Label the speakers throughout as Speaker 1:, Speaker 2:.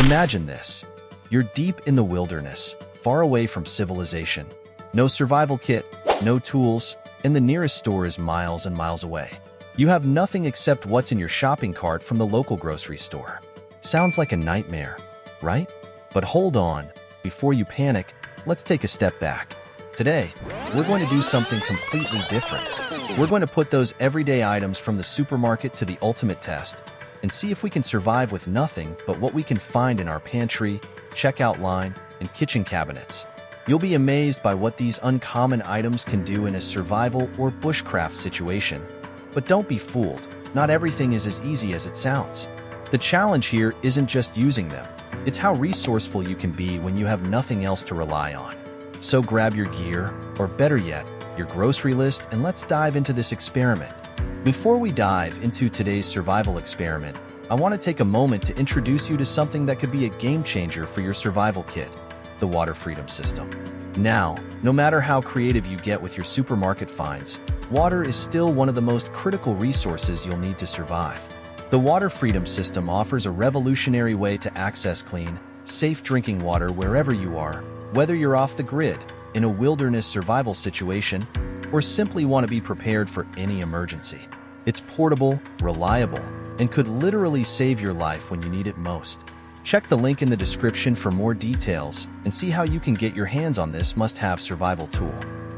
Speaker 1: Imagine this. You're deep in the wilderness, far away from civilization. No survival kit, no tools, and the nearest store is miles and miles away. You have nothing except what's in your shopping cart from the local grocery store. Sounds like a nightmare, right? But hold on. Before you panic, let's take a step back. Today, we're going to do something completely different. We're going to put those everyday items from the supermarket to the ultimate test and see if we can survive with nothing but what we can find in our pantry, checkout line, and kitchen cabinets. You'll be amazed by what these uncommon items can do in a survival or bushcraft situation. But don't be fooled. Not everything is as easy as it sounds. The challenge here isn't just using them. It's how resourceful you can be when you have nothing else to rely on. So grab your gear, or better yet, your grocery list, and let's dive into this experiment. Before we dive into today's survival experiment, I want to take a moment to introduce you to something that could be a game changer for your survival kit, the water freedom system. Now, no matter how creative you get with your supermarket finds, water is still one of the most critical resources you'll need to survive. The water freedom system offers a revolutionary way to access clean, safe drinking water wherever you are, whether you're off the grid, in a wilderness survival situation, or simply want to be prepared for any emergency. It's portable, reliable, and could literally save your life when you need it most. Check the link in the description for more details and see how you can get your hands on this must-have survival tool.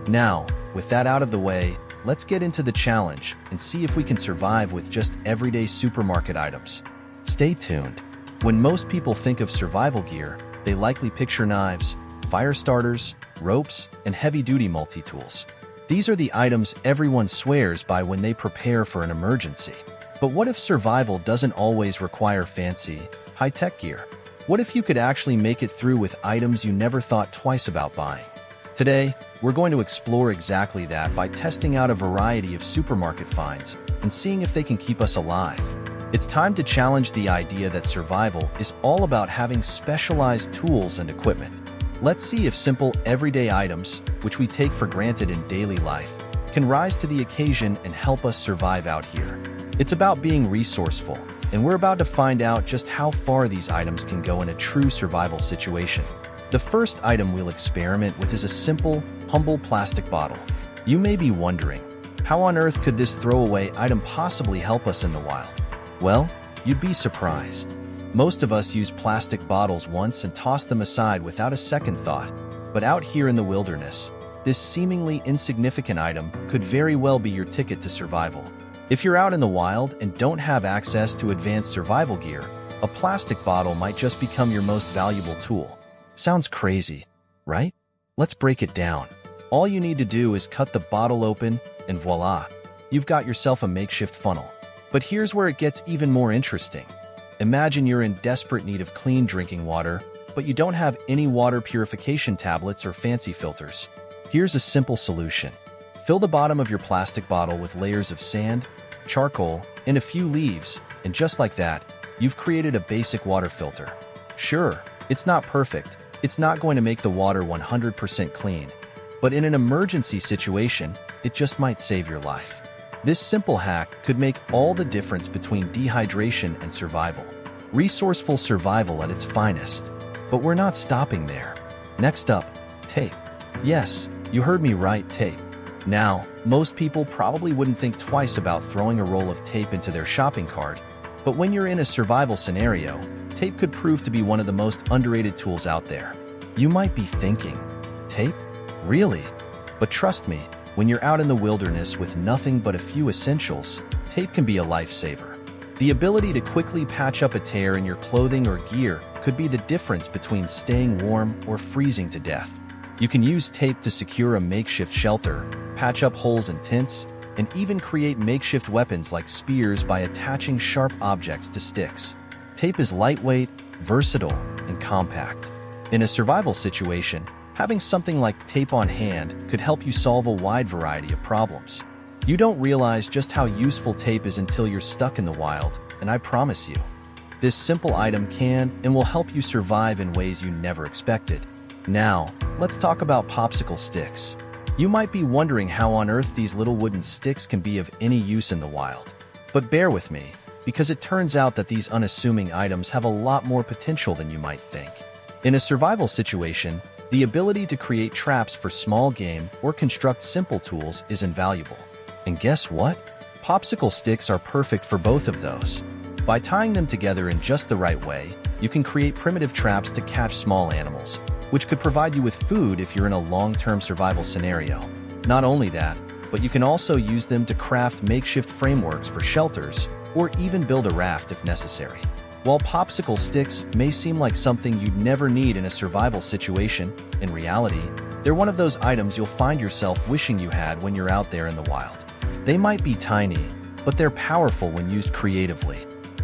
Speaker 1: Now, with that out of the way, let's get into the challenge and see if we can survive with just everyday supermarket items. Stay tuned. When most people think of survival gear, they likely picture knives, fire starters, ropes, and heavy-duty multi-tools. These are the items everyone swears by when they prepare for an emergency. But what if survival doesn't always require fancy, high-tech gear? What if you could actually make it through with items you never thought twice about buying? Today, we're going to explore exactly that by testing out a variety of supermarket finds and seeing if they can keep us alive. It's time to challenge the idea that survival is all about having specialized tools and equipment. Let's see if simple, everyday items, which we take for granted in daily life, can rise to the occasion and help us survive out here. It's about being resourceful, and we're about to find out just how far these items can go in a true survival situation. The first item we'll experiment with is a simple, humble plastic bottle. You may be wondering, how on earth could this throwaway item possibly help us in the wild? Well, you'd be surprised. Most of us use plastic bottles once and toss them aside without a second thought. But out here in the wilderness, this seemingly insignificant item could very well be your ticket to survival. If you're out in the wild and don't have access to advanced survival gear, a plastic bottle might just become your most valuable tool. Sounds crazy, right? Let's break it down. All you need to do is cut the bottle open, and voila, you've got yourself a makeshift funnel. But here's where it gets even more interesting. Imagine you're in desperate need of clean drinking water, but you don't have any water purification tablets or fancy filters. Here's a simple solution. Fill the bottom of your plastic bottle with layers of sand, charcoal, and a few leaves, and just like that, you've created a basic water filter. Sure, it's not perfect. It's not going to make the water 100% clean, but in an emergency situation, it just might save your life. This simple hack could make all the difference between dehydration and survival. Resourceful survival at its finest. But we're not stopping there. Next up, tape. Yes, you heard me right, tape. Now, most people probably wouldn't think twice about throwing a roll of tape into their shopping cart, but when you're in a survival scenario, tape could prove to be one of the most underrated tools out there. You might be thinking, tape? Really? But trust me, when you're out in the wilderness with nothing but a few essentials, tape can be a lifesaver. The ability to quickly patch up a tear in your clothing or gear could be the difference between staying warm or freezing to death. You can use tape to secure a makeshift shelter, patch up holes in tents, and even create makeshift weapons like spears by attaching sharp objects to sticks. Tape is lightweight, versatile, and compact. In a survival situation, having something like tape on hand could help you solve a wide variety of problems. You don't realize just how useful tape is until you're stuck in the wild, and I promise you, this simple item can and will help you survive in ways you never expected. Now, let's talk about popsicle sticks. You might be wondering how on earth these little wooden sticks can be of any use in the wild. But bear with me, because it turns out that these unassuming items have a lot more potential than you might think. In a survival situation, the ability to create traps for small game or construct simple tools is invaluable. And guess what? Popsicle sticks are perfect for both of those. By tying them together in just the right way, you can create primitive traps to catch small animals, which could provide you with food if you're in a long-term survival scenario. Not only that, but you can also use them to craft makeshift frameworks for shelters, or even build a raft if necessary. While popsicle sticks may seem like something you'd never need in a survival situation, in reality, they're one of those items you'll find yourself wishing you had when you're out there in the wild. They might be tiny, but they're powerful when used creatively.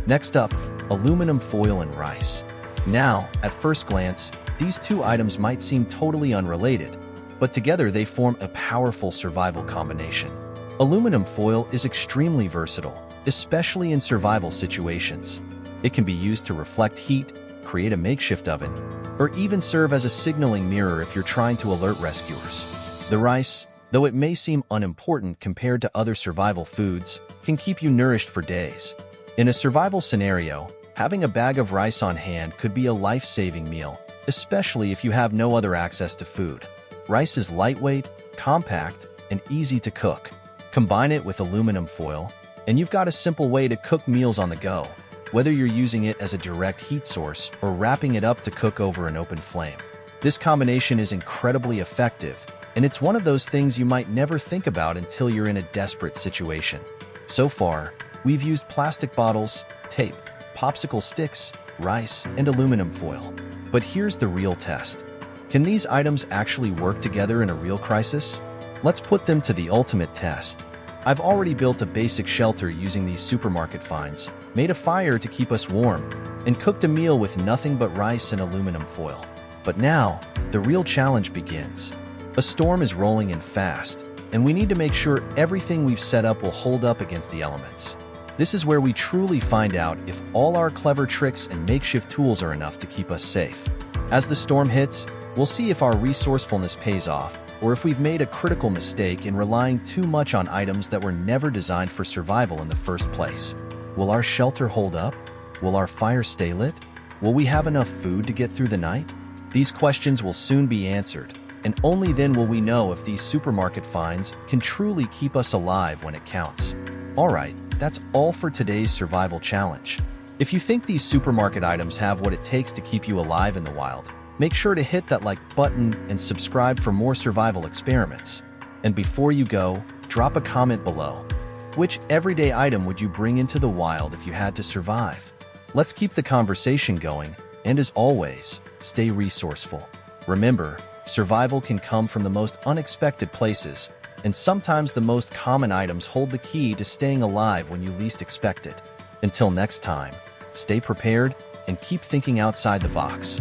Speaker 1: Next up, aluminum foil and rice. Now, at first glance, these two items might seem totally unrelated, but together they form a powerful survival combination. Aluminum foil is extremely versatile, especially in survival situations. It can be used to reflect heat, create a makeshift oven, or even serve as a signaling mirror if you're trying to alert rescuers. The rice, though it may seem unimportant compared to other survival foods, can keep you nourished for days. In a survival scenario, having a bag of rice on hand could be a life-saving meal, especially if you have no other access to food. Rice is lightweight, compact, and easy to cook. Combine it with aluminum foil, and you've got a simple way to cook meals on the go, whether you're using it as a direct heat source or wrapping it up to cook over an open flame. This combination is incredibly effective, and it's one of those things you might never think about until you're in a desperate situation. So far, we've used plastic bottles, tape, popsicle sticks, rice, and aluminum foil. But here's the real test. Can these items actually work together in a real crisis? Let's put them to the ultimate test. I've already built a basic shelter using these supermarket finds, made a fire to keep us warm, and cooked a meal with nothing but rice and aluminum foil. But now, the real challenge begins. A storm is rolling in fast, and we need to make sure everything we've set up will hold up against the elements. This is where we truly find out if all our clever tricks and makeshift tools are enough to keep us safe. As the storm hits, we'll see if our resourcefulness pays off, or if we've made a critical mistake in relying too much on items that were never designed for survival in the first place. Will our shelter hold up? Will our fire stay lit? Will we have enough food to get through the night? These questions will soon be answered, and only then will we know if these supermarket finds can truly keep us alive when it counts. Alright, that's all for today's survival challenge. If you think these supermarket items have what it takes to keep you alive in the wild, make sure to hit that like button and subscribe for more survival experiments. And before you go, drop a comment below. Which everyday item would you bring into the wild if you had to survive? Let's keep the conversation going, and as always, stay resourceful. Remember, survival can come from the most unexpected places, and sometimes the most common items hold the key to staying alive when you least expect it. Until next time, stay prepared and keep thinking outside the box.